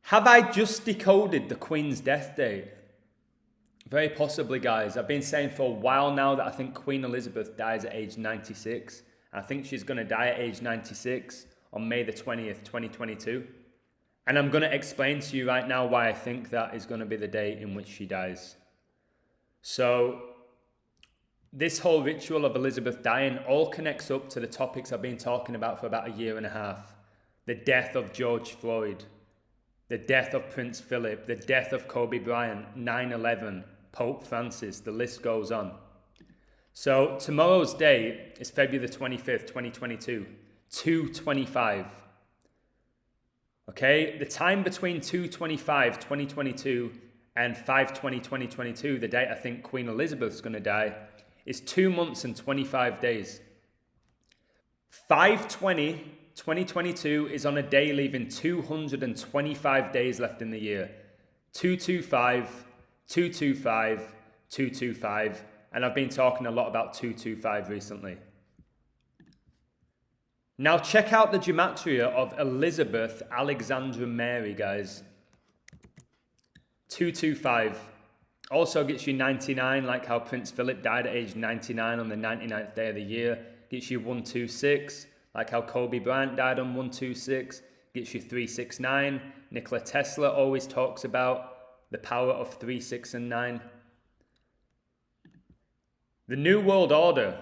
Have I just decoded the Queen's death date? Very possibly, guys. I've been saying for a while now that I think Queen Elizabeth dies at age 96. I think she's going to die at age 96 on May the 20th, 2022. And I'm going to explain to you right now why I think that is going to be the day in which she dies. So, this whole ritual of Elizabeth dying all connects up to the topics I've been talking about for about a year and a half. The death of George Floyd, the death of Prince Philip, the death of Kobe Bryant, 9/11, Pope Francis, the list goes on. So tomorrow's date is February the 25th, 2022, 2:25. Okay, the time between 2:25, 2022 and 5:20, 2022, the date I think Queen Elizabeth's going to die, is 2 months and 25 days. 5/20, 2022 is on a day leaving 225 days left in the year. 225, 225, 225, and I've been talking a lot about 225 recently. Now check out the Gematria of Elizabeth Alexandra Mary, guys. 225 also gets you 99, like how Prince Philip died at age 99 on the 99th day of the year. Gets you 126, like how Kobe Bryant died on 126. Gets you 369. Nikola Tesla always talks about the power of 3, 6, and 9. The New World Order,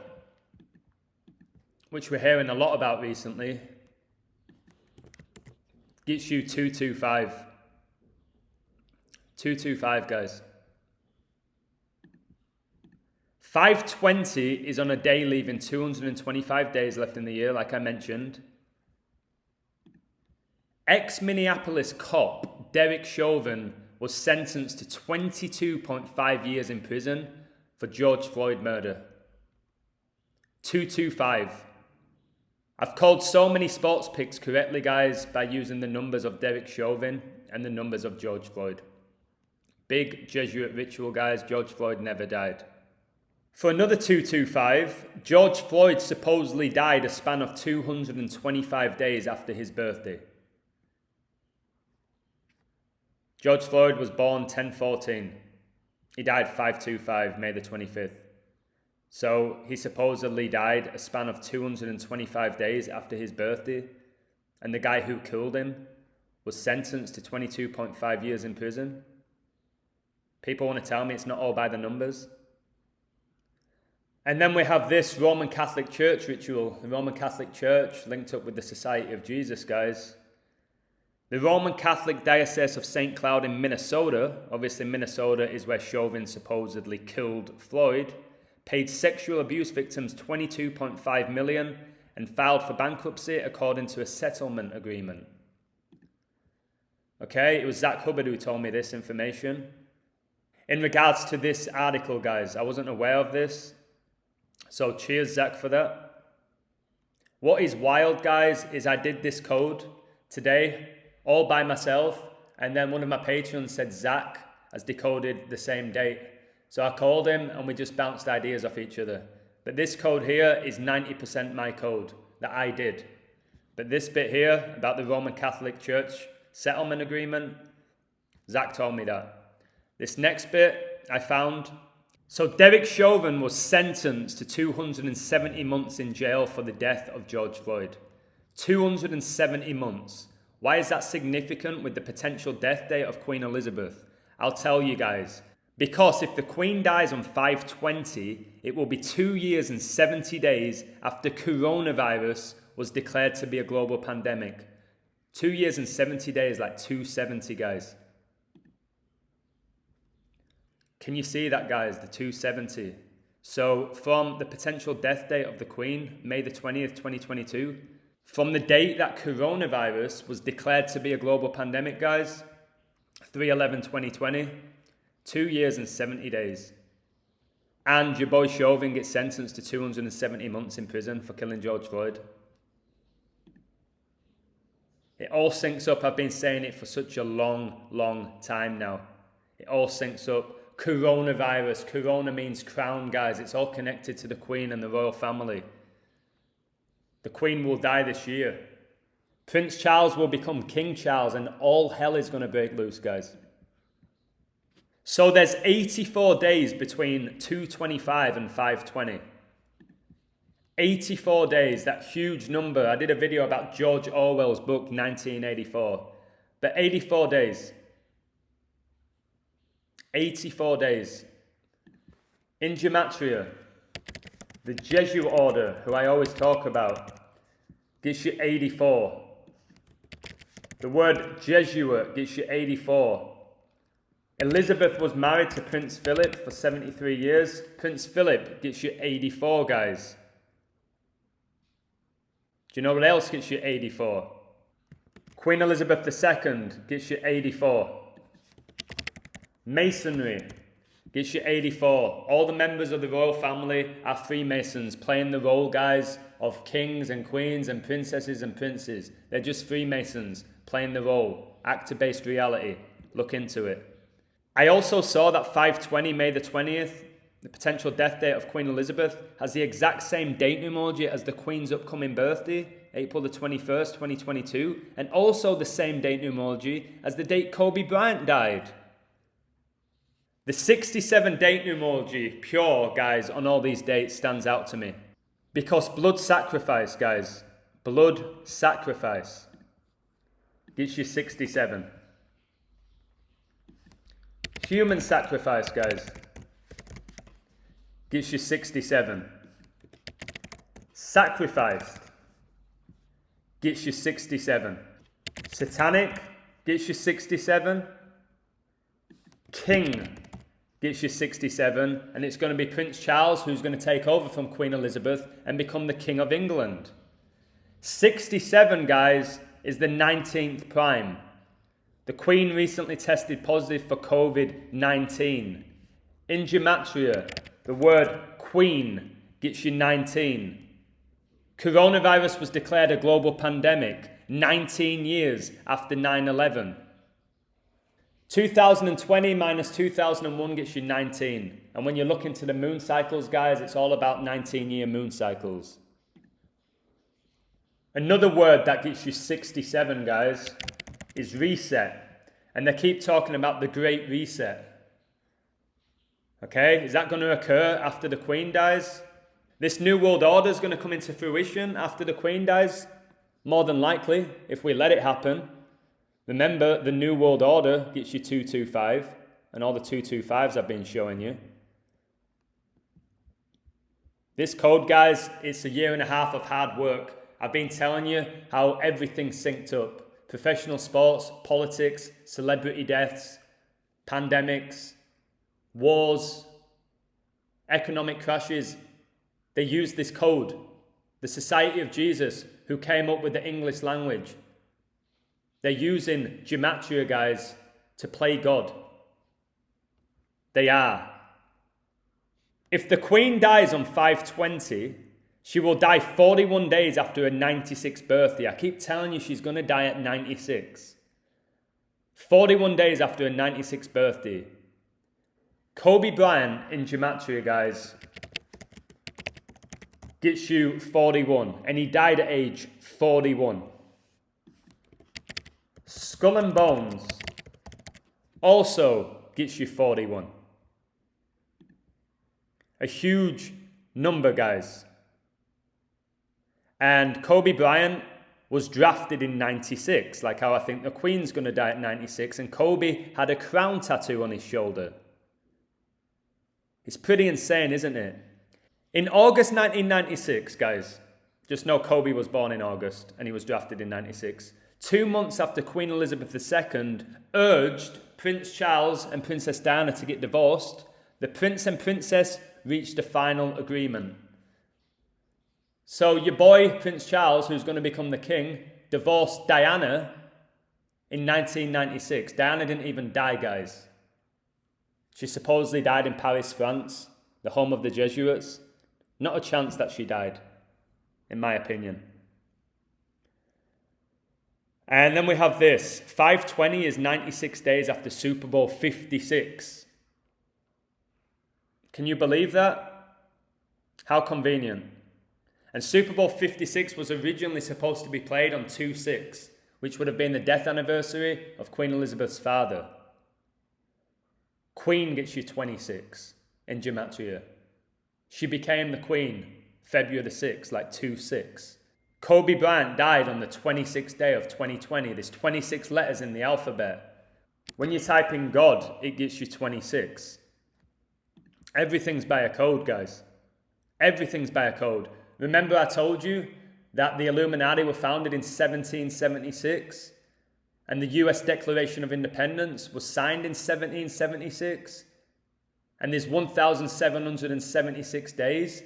which we're hearing a lot about recently, gets you 225. 225, guys. 5/20 is on a day leaving 225 days left in the year, like I mentioned. Ex-Minneapolis cop Derek Chauvin was sentenced to 22.5 years in prison for George Floyd murder. 225. I've called so many sports picks correctly, guys, by using the numbers of Derek Chauvin and the numbers of George Floyd. Big Jesuit ritual, guys. George Floyd never died. For another 225, George Floyd supposedly died a span of 225 days after his birthday. George Floyd was born 10/14. He died 5/25, May the 25th. So he supposedly died a span of 225 days after his birthday, and the guy who killed him was sentenced to 22.5 years in prison. People want to tell me it's not all by the numbers. And then we have this Roman Catholic Church ritual. The Roman Catholic Church linked up with the Society of Jesus, guys. The Roman Catholic Diocese of St. Cloud in Minnesota, obviously Minnesota is where Chauvin supposedly killed Floyd, paid sexual abuse victims $22.5 million and filed for bankruptcy according to a settlement agreement. Okay, it was Zach Hubbard who told me this information. In regards to this article, guys, I wasn't aware of this. So cheers, Zach, for that. What is wild, guys, is I did this code today all by myself, and then one of my patrons said Zach has decoded the same date. So I called him and we just bounced ideas off each other. But this code here is 90% my code that I did. But this bit here about the Roman Catholic Church settlement agreement, Zach told me that. This next bit I found. So Derek Chauvin was sentenced to 270 months in jail for the death of George Floyd. 270 months. Why is that significant with the potential death date of Queen Elizabeth? I'll tell you guys. Because if the Queen dies on 5/20, it will be 2 years and 70 days after coronavirus was declared to be a global pandemic. 2 years and 70 days, like 270, guys. Can you see that, guys, the 270? So from the potential death date of the Queen, May the 20th, 2022, from the date that coronavirus was declared to be a global pandemic, guys, 3/11/2020, 2 years and 70 days. And your boy Chauvin gets sentenced to 270 months in prison for killing George Floyd. It all syncs up. I've been saying it for such a long time now. It all syncs up. Coronavirus. Corona means crown, guys. It's all connected to the Queen and the royal family. The Queen will die this year. Prince Charles will become King Charles and all hell is going to break loose, guys. So there's 84 days between 225 and 520. 84 days, that huge number. I did a video about George Orwell's book, 1984. But 84 days. 84 days. In Gematria, the Jesuit order, who I always talk about, gets you 84. The word Jesuit gets you 84. Elizabeth was married to Prince Philip for 73 years. Prince Philip gets you 84, guys. Do you know what else gets you 84? Queen Elizabeth II gets you 84. Masonry gets you 84. All the members of the royal family are Freemasons, playing the role, guys, of kings and queens and princesses and princes. They're just Freemasons playing the role. Actor-based reality. Look into it. I also saw that 520, May the 20th, the potential death date of Queen Elizabeth, has the exact same date numerology as the Queen's upcoming birthday, April the 21st, 2022, and also the same date numerology as the date Kobe Bryant died. The 67 date numerology, pure, guys, on all these dates stands out to me. Because blood sacrifice, guys, blood sacrifice gets you 67. Human sacrifice, guys, gets you 67. Sacrificed gets you 67. Satanic gets you 67. King gets you 67. And it's going to be Prince Charles who's going to take over from Queen Elizabeth and become the King of England. 67, guys, is the 19th prime. The Queen recently tested positive for COVID-19. In Gematria, the word Queen gets you 19. Coronavirus was declared a global pandemic 19 years after 9/11. 2020 minus 2001 gets you 19. And when you look into the moon cycles, guys, it's all about 19-year moon cycles. Another word that gets you 67, guys, is reset. And they keep talking about the Great Reset. Okay, is that going to occur after the Queen dies? This New World Order is going to come into fruition after the Queen dies? More than likely, if we let it happen. Remember, the New World Order gets you 225, and all the 225s I've been showing you. This code, guys, it's a year and a half of hard work. I've been telling you how everything's synced up. Professional sports, politics, celebrity deaths, pandemics, wars, economic crashes. They use this code. The Society of Jesus, who came up with the English language. They're using Gematria, guys, to play God. They are. If the Queen dies on 520, she will die 41 days after her 96th birthday. I keep telling you she's going to die at 96. 41 days after her 96th birthday. Kobe Bryant in Gematria, guys, gets you 41. And he died at age 41. Skull and Bones also gets you 41. A huge number, guys. And Kobe Bryant was drafted in 96, like how I think the Queen's going to die at 96, and Kobe had a crown tattoo on his shoulder. It's pretty insane, isn't it? In August 1996, guys, just know Kobe was born in August and he was drafted in 96. 2 months after Queen Elizabeth II urged Prince Charles and Princess Diana to get divorced, the Prince and Princess reached a final agreement. So your boy, Prince Charles, who's going to become the king, divorced Diana in 1996. Diana didn't even die, guys. She supposedly died in Paris, France, the home of the Jesuits. Not a chance that she died, in my opinion. And then we have this. 520 is 96 days after Super Bowl 56. Can you believe that? How convenient. And Super Bowl 56 was originally supposed to be played on 2/6, which would have been the death anniversary of Queen Elizabeth's father. Queen gets you 26 in Gematria. She became the Queen February the 6th, like 2/6. Kobe Bryant died on the 26th day of 2020. There's 26 letters in the alphabet. When you type in God, it gets you 26. Everything's by a code, guys. Everything's by a code. Remember I told you that the Illuminati were founded in 1776 and the US Declaration of Independence was signed in 1776, and there's 1,776 days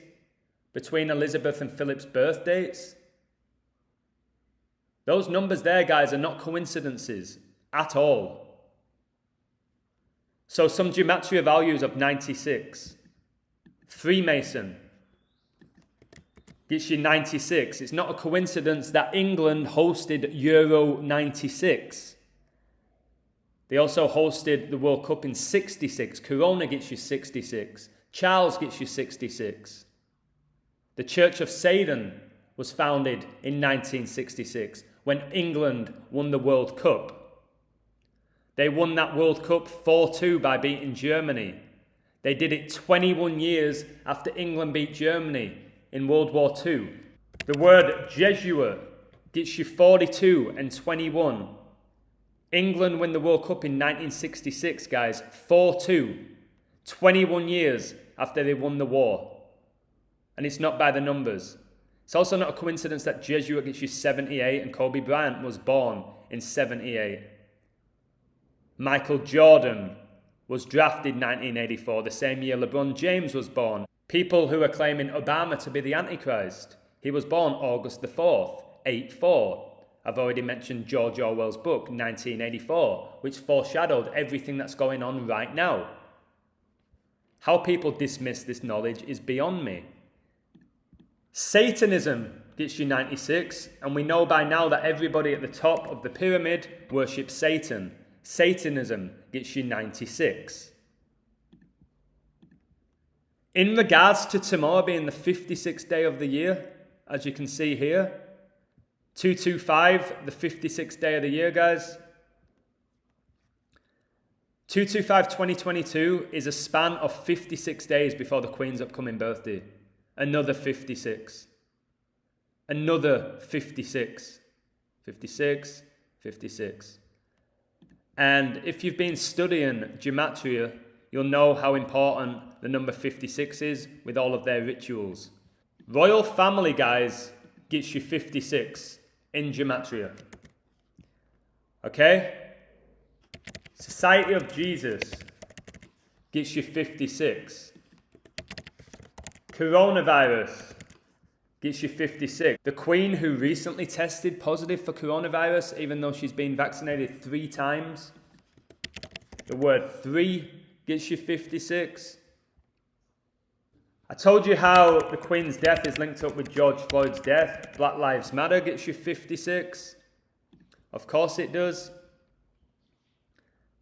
between Elizabeth and Philip's birth dates. Those numbers there, guys, are not coincidences at all. So some Gematria values of 96. Freemason gets you 96. It's not a coincidence that England hosted Euro 96. They also hosted the World Cup in 66. Corona gets you 66. Charles gets you 66. The Church of Satan was founded in 1966 when England won the World Cup. They won that World Cup 4-2 by beating Germany. They did it 21 years after England beat Germany in World War II. The word Jesuit gets you 42 and 21. England win the World Cup in 1966, guys. 4-2. 21 years after they won the war. And it's not by the numbers. It's also not a coincidence that Jesuit gets you 78 and Kobe Bryant was born in 78. Michael Jordan was drafted in 1984, the same year LeBron James was born. People who are claiming Obama to be the Antichrist. He was born August the 4th, 8-4. I've already mentioned George Orwell's book, 1984, which foreshadowed everything that's going on right now. How people dismiss this knowledge is beyond me. Satanism gets you 96, and we know by now that everybody at the top of the pyramid worships Satan. Satanism gets you 96. In regards to tomorrow being the 56th day of the year, as you can see here, 225, the 56th day of the year, guys. 225-2022 is a span of 56 days before the Queen's upcoming birthday. Another 56. Another 56. 56, 56. And if you've been studying Gematria, you'll know how important the number 56 is with all of their rituals. Royal family, guys, gets you 56 in Gematria. Okay? Society of Jesus gets you 56. Coronavirus gets you 56. The Queen, who recently tested positive for coronavirus, even though she's been vaccinated 3 times. The word 3 gets you 56. I told you how the Queen's death is linked up with George Floyd's death. Black Lives Matter gets you 56. Of course it does.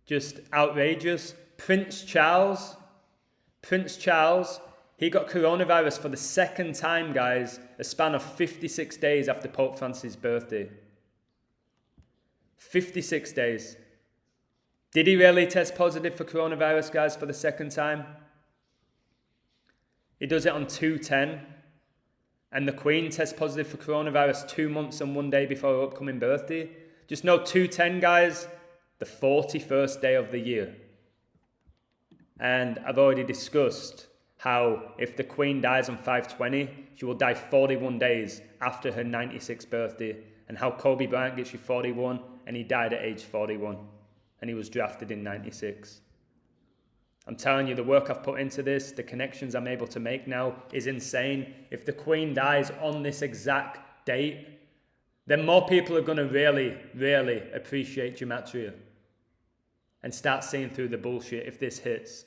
Just outrageous. Prince Charles, he got coronavirus for the 2nd time, guys, a span of 56 days after Pope Francis' birthday. 56 days. Did he really test positive for coronavirus, guys, for the 2nd time? He does it on 2/10. And the Queen tests positive for coronavirus 2 months and 1 day before her upcoming birthday. Just know 2/10, guys, the 41st day of the year. And I've already discussed how if the Queen dies on 5/20, she will die 41 days after her 96th birthday. And how Kobe Bryant gets you 41, and he died at age 41. And he was drafted in 96. I'm telling you, the work I've put into this, the connections I'm able to make now is insane. If the Queen dies on this exact date, then more people are going to really appreciate Gematria and start seeing through the bullshit if this hits.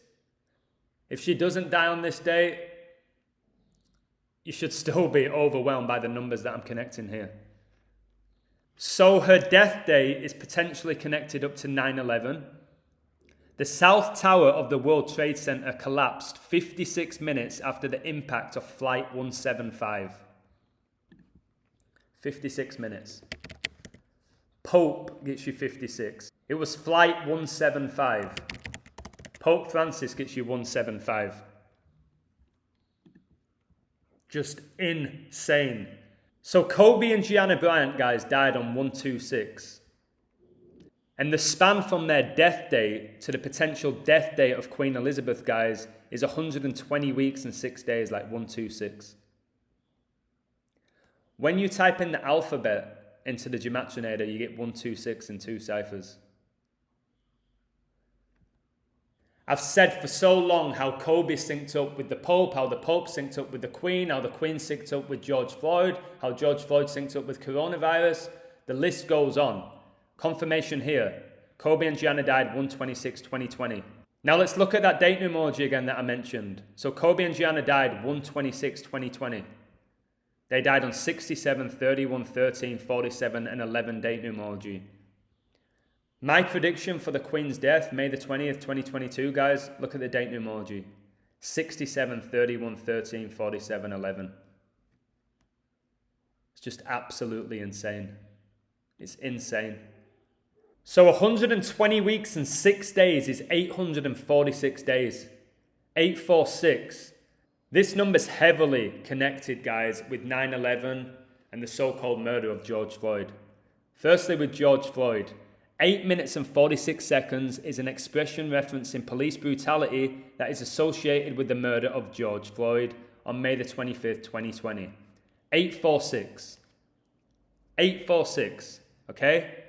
If she doesn't die on this date, you should still be overwhelmed by the numbers that I'm connecting here. So her death date is potentially connected up to 9/11. The South Tower of the World Trade Center collapsed 56 minutes after the impact of Flight 175. 56 minutes. Pope gets you 56. It was flight 175. Pope Francis gets you 175. Just insane. So Kobe and Gianna Bryant, guys, died on 126. And the span from their death date to the potential death date of Queen Elizabeth, guys, is 120 weeks and 6 days, like 126. When you type in the alphabet into the Gematrinator, you get 126 in 2 ciphers. I've said for so long how Kobe synced up with the Pope, how the Pope synced up with the Queen, how the Queen synced up with George Floyd, how George Floyd synced up with coronavirus. The list goes on. Confirmation here. Kobe and Gianna died 1/26/2020. Now let's look at that date numerology again that I mentioned. So Kobe and Gianna died 1/26/2020. They died on 67, 31, 13, 47, and 11 date numerology. My prediction for the Queen's death, May the 20th, 2022, guys, look at the date numerology. 67, 31, 13, 47, 11. It's just absolutely insane. It's insane. So 120 weeks and 6 days is 846 days. 846. This number's heavily connected, guys, with 9/11 and the so-called murder of George Floyd. Firstly, with George Floyd. 8 minutes and 46 seconds is an expression referencing police brutality that is associated with the murder of George Floyd on May the 25th, 2020. 846. 846, okay?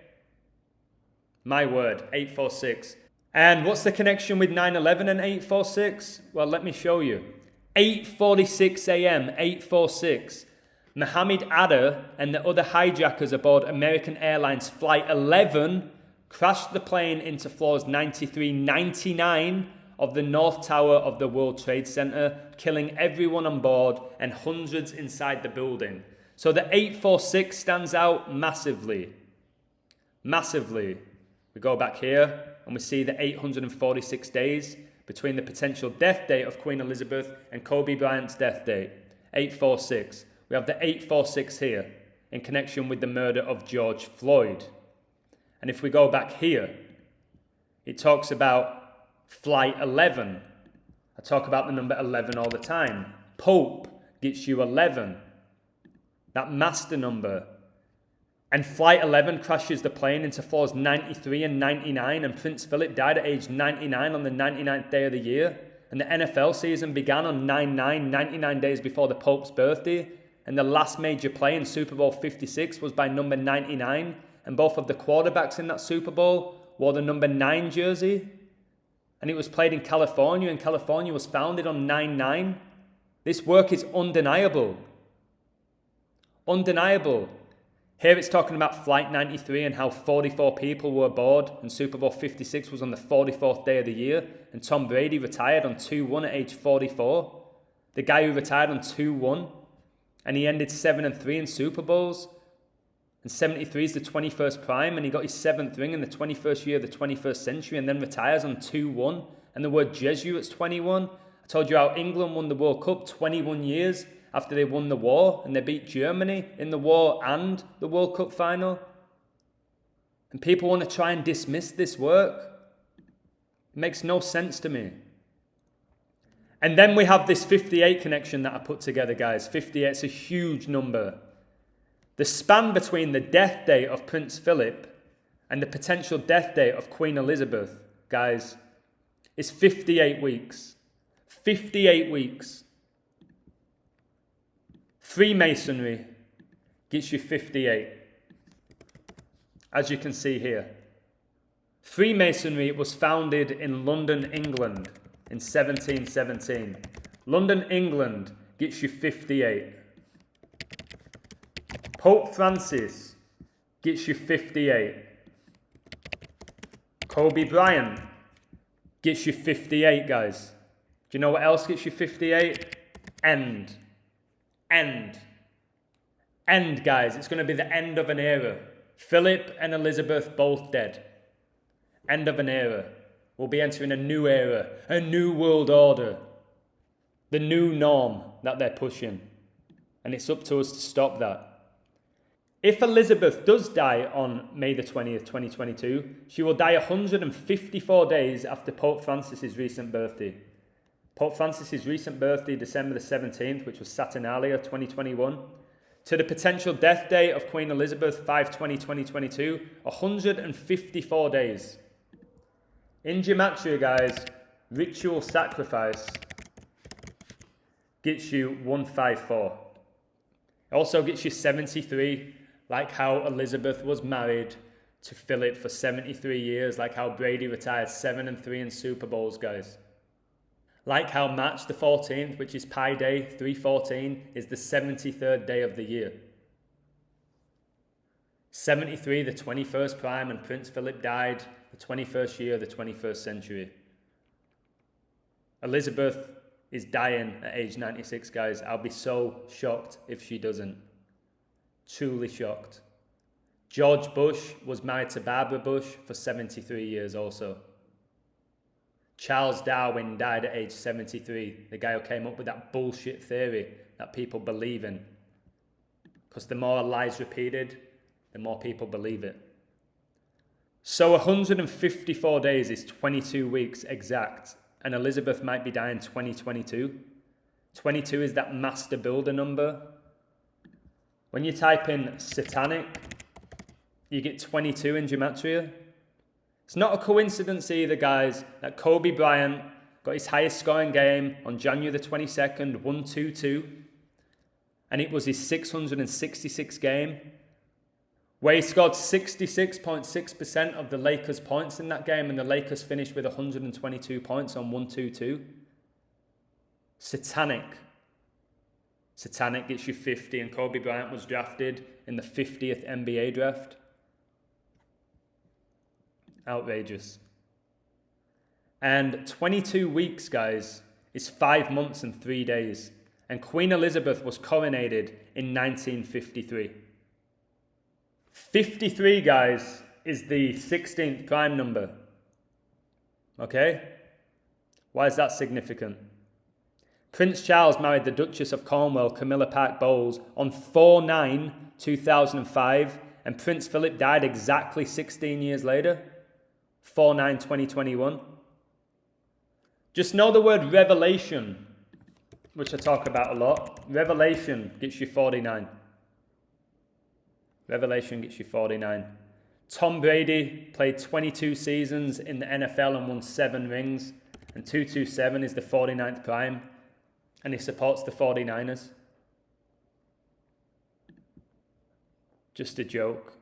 My word, 846. And what's the connection with 9/11 and 846? Well, let me show you. 8:46 a.m., 846. Mohammed Atta and the other hijackers aboard American Airlines Flight 11 crashed the plane into floors 93, 99 of the North Tower of the World Trade Center, killing everyone on board and hundreds inside the building. So the 846 stands out massively. Massively. We go back here and we see the 846 days between the potential death date of Queen Elizabeth and Kobe Bryant's death date. 846. We have the 846 here in connection with the murder of George Floyd. And if we go back here, it talks about flight 11. I talk about the number 11 all the time. Pope gets you 11. That master number. And flight 11 crashes the plane into floors 93 and 99, and Prince Philip died at age 99 on the 99th day of the year. And the NFL season began on 9/9, 99 days before the Pope's birthday. And the last major play in Super Bowl 56 was by number 99. And both of the quarterbacks in that Super Bowl wore the number 9 jersey. And it was played in California, and California was founded on 9/9. This work is undeniable. Undeniable. Here it's talking about Flight 93 and how 44 people were aboard, and Super Bowl 56 was on the 44th day of the year, and Tom Brady retired on 2-1 at age 44. The guy who retired on 2-1, and he ended 7-3 in Super Bowls. And 73 is the 21st prime, and he got his 7th ring in the 21st year of the 21st century, and then retires on 2-1. And the word Jesuits 21. I told you how England won the World Cup 21 years after they won the war, and they beat Germany in the war and the World Cup final. And people want to try and dismiss this work. It makes no sense to me. And then we have this 58 connection that I put together, guys. 58 is a huge number. The span between the death date of Prince Philip and the potential death date of Queen Elizabeth, guys, is 58 weeks. 58 weeks. Freemasonry gets you 58, as you can see here. Freemasonry was founded in London, England in 1717. London, England gets you 58. Pope Francis gets you 58. Kobe Bryant gets you 58, guys. Do you know what else gets you 58? End. End. End, guys. It's going to be the end of an era. Philip and Elizabeth both dead. End of an era. We'll be entering a new era, a new world order. The new norm that they're pushing. And it's up to us to stop that. If Elizabeth does die on May the 20th, 2022, she will die 154 days after Pope Francis's recent birthday. Pope Francis's recent birthday, December the 17th, which was Saturnalia 2021, to the potential death date of Queen Elizabeth, 5/20/2022, 154 days. In Gematria, guys, ritual sacrifice gets you 154. It also gets you 73, like how Elizabeth was married to Philip for 73 years, like how Brady retired 7-3 in Super Bowls, guys. Like how March the 14th, which is Pi Day 314, is the 73rd day of the year. 73, the 21st prime, and Prince Philip died the 21st year of the 21st century. Elizabeth is dying at age 96, guys. I'll be so shocked if she doesn't. Truly shocked. George Bush was married to Barbara Bush for 73 years also. Charles Darwin died at age 73, the guy who came up with that bullshit theory that people believe in. Because the more a lie's repeated, the more people believe it. So 154 days is 22 weeks exact, and Elizabeth might be dying 2022. 22 is that master builder number. When you type in satanic, you get 22 in Gematria. It's not a coincidence either, guys, that Kobe Bryant got his highest scoring game on January the 22nd, 122, and it was his 666th game, where he scored 66.6% of the Lakers' points in that game, and the Lakers finished with 122 points on 122. Satanic. Satanic gets you 50, and Kobe Bryant was drafted in the 50th NBA draft. Outrageous. And 22 weeks, guys, is 5 months and 3 days. And Queen Elizabeth was coronated in 1953. 53, guys, is the 16th prime number. Okay? Why is that significant? Prince Charles married the Duchess of Cornwall, Camilla Park Bowles, on 4/9/2005, and Prince Philip died exactly 16 years later, 4/9/2021. Just know the word revelation, which I talk about a lot. Revelation gets you 49. Revelation gets you 49. Tom Brady played 22 seasons in the NFL and won 7 rings, and 227 is the 49th prime, and he supports the 49ers. Just a joke.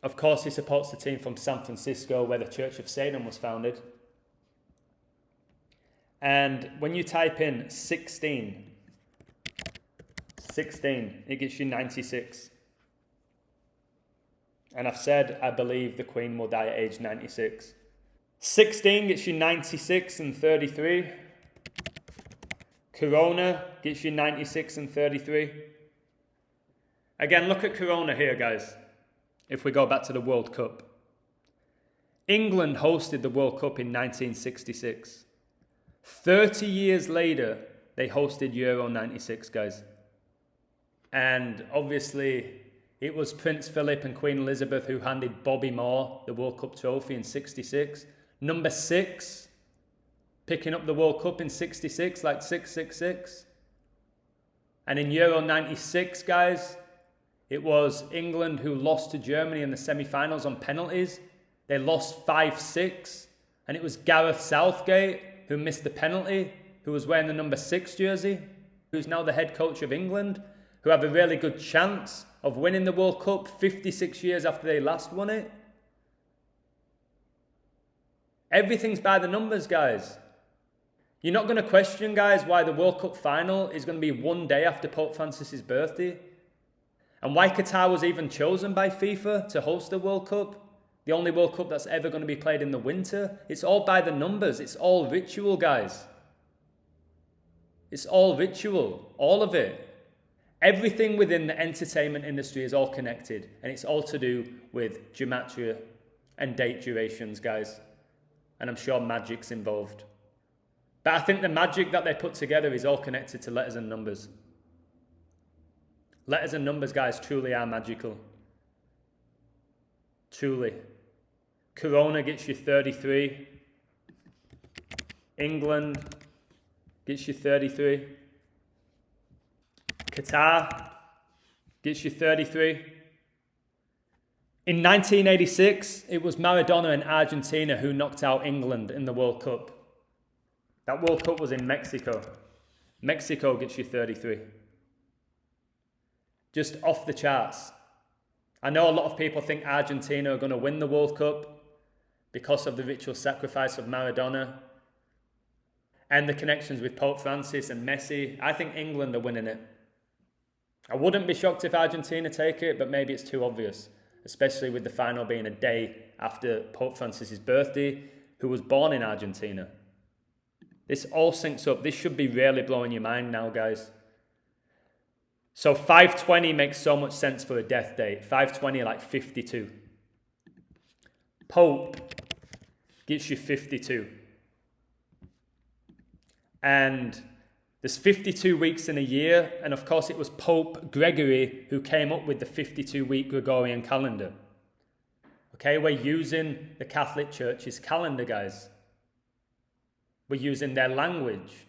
Of course, he supports the team from San Francisco, where the Church of Satan was founded. And when you type in 16, it gets you 96. And I've said I believe the Queen will die at age 96. 16 gets you 96 and 33. Corona gets you 96 and 33. Again, look at Corona here, guys. If we go back to the World Cup. England hosted the World Cup in 1966. 30 years later, they hosted Euro 96, guys. And obviously, it was Prince Philip and Queen Elizabeth who handed Bobby Moore the World Cup trophy in 66. Number 6, picking up the World Cup in 66, like 666. And in Euro 96, guys, it was England who lost to Germany in the semi-finals on penalties. They lost 5-6. And it was Gareth Southgate who missed the penalty, who was wearing the number 6 jersey, who's now the head coach of England, who have a really good chance of winning the World Cup 56 years after they last won it. Everything's by the numbers, guys. You're not going to question, guys, why the World Cup final is going to be one day after Pope Francis's birthday. And why Qatar was even chosen by FIFA to host the World Cup. The only World Cup that's ever going to be played in the winter. It's all by the numbers. It's all ritual, guys. It's all ritual. All of it. Everything within the entertainment industry is all connected. And it's all to do with gematria and date durations, guys. And I'm sure magic's involved. But I think the magic that they put together is all connected to letters and numbers. Letters and numbers, guys, truly are magical. Truly. Corona gets you 33. England gets you 33. Qatar gets you 33. In 1986, it was Maradona and Argentina who knocked out England in the World Cup. That World Cup was in Mexico. Mexico gets you 33. Just off the charts. I know a lot of people think Argentina are going to win the World Cup because of the ritual sacrifice of Maradona and the connections with Pope Francis and Messi. I think England are winning it. I wouldn't be shocked if Argentina take it, but maybe it's too obvious, especially with the final being a day after Pope Francis's birthday, who was born in Argentina. This all syncs up. This should be really blowing your mind now, guys. So 520 makes so much sense for a death date. 520 like 52. Pope gets you 52. And there's 52 weeks in a year. And of course it was Pope Gregory who came up with the 52-week Gregorian calendar. Okay, we're using the Catholic Church's calendar, guys. We're using their language.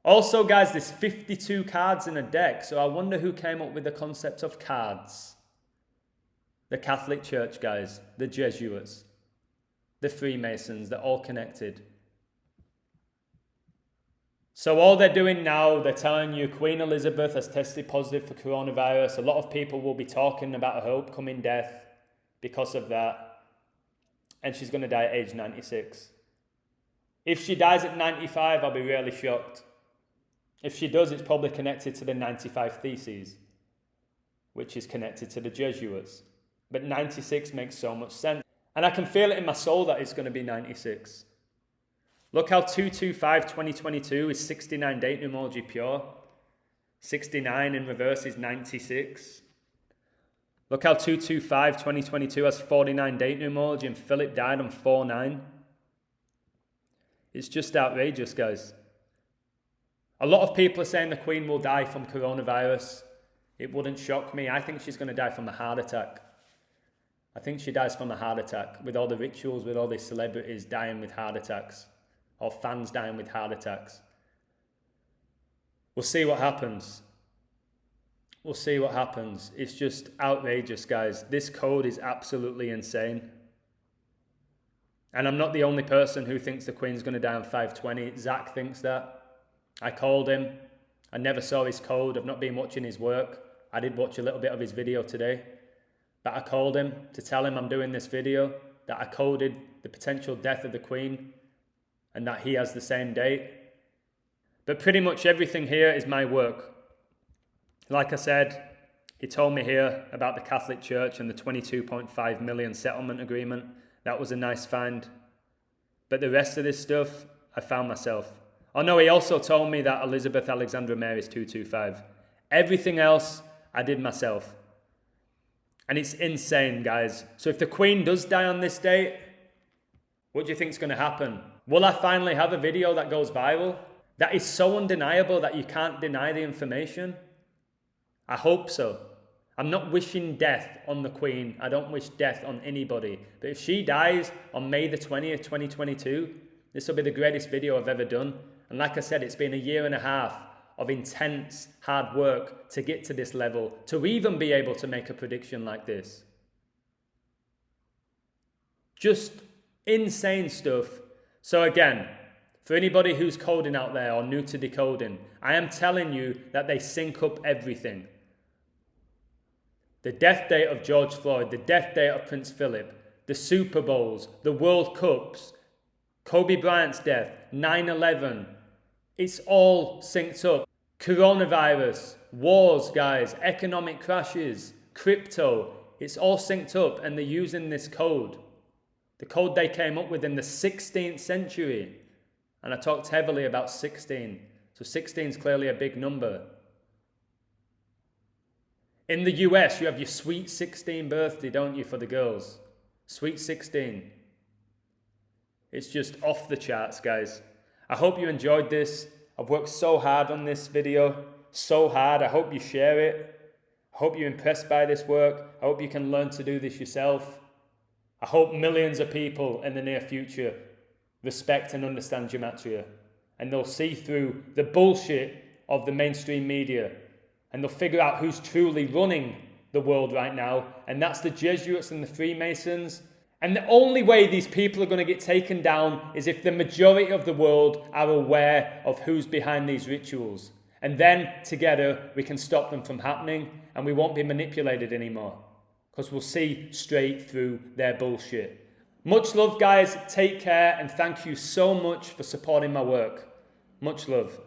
Also, guys, there's 52 cards in a deck, so I wonder who came up with the concept of cards. The Catholic Church, guys, the Jesuits, the Freemasons, they're all connected. So all they're doing now, they're telling you Queen Elizabeth has tested positive for coronavirus. A lot of people will be talking about her upcoming death because of that. And she's going to die at age 96. If she dies at 95, I'll be really shocked. If she does, it's probably connected to the 95 Theses, which is connected to the Jesuits. But 96 makes so much sense. And I can feel it in my soul that it's going to be 96. Look how 225-2022 is 69 date numerology pure. 69 in reverse is 96. Look how 225-2022 has 49 date numerology and Philip died on 4-9. It's just outrageous, guys. A lot of people are saying the Queen will die from coronavirus. It wouldn't shock me. I think she's going to die from a heart attack. I think she dies from a heart attack with all the rituals, with all these celebrities dying with heart attacks, or fans dying with heart attacks. We'll see what happens. We'll see what happens. It's just outrageous, guys. This code is absolutely insane. And I'm not the only person who thinks the Queen's going to die on 520. Zach thinks that. I called him. I never saw his code. I've not been watching his work. I did watch a little bit of his video today. But I called him to tell him I'm doing this video, that I coded the potential death of the Queen and that he has the same date. But pretty much everything here is my work. Like I said, he told me here about the Catholic Church and the 22.5 million settlement agreement. That was a nice find. But the rest of this stuff, I found myself. Oh no, he also told me that Elizabeth Alexandra Mary is 225. Everything else, I did myself. And it's insane, guys. So if the Queen does die on this date, what do you think is going to happen? Will I finally have a video that goes viral? That is so undeniable that you can't deny the information? I hope so. I'm not wishing death on the Queen. I don't wish death on anybody. But if she dies on May the 20th, 2022, this will be the greatest video I've ever done. And like I said, it's been a year and a half of intense hard work to get to this level, to even be able to make a prediction like this. Just insane stuff. So again, for anybody who's coding out there or new to decoding, I am telling you that they sync up everything. The death date of George Floyd, the death date of Prince Philip, the Super Bowls, the World Cups, Kobe Bryant's death, 9/11, it's all synced up. Coronavirus, wars, guys, economic crashes, crypto, it's all synced up and they're using this code. The code they came up with in the 16th century. And I talked heavily about 16. So 16 is clearly a big number. In the US, you have your Sweet 16 birthday, don't you, for the girls? Sweet 16. It's just off the charts, guys. I hope you enjoyed this. I've worked so hard on this video. So hard. I hope you share it. I I hope you're impressed by this work. I hope you can learn to do this yourself. I hope millions of people in the near future respect and understand Gematria, and they'll see through the bullshit of the mainstream media, and they'll figure out who's truly running the world right now, and that's the Jesuits and the Freemasons. And the only way these people are going to get taken down is if the majority of the world are aware of who's behind these rituals. And then together we can stop them from happening, and we won't be manipulated anymore, because we'll see straight through their bullshit. Much love, guys. Take care, and thank you so much for supporting my work. Much love.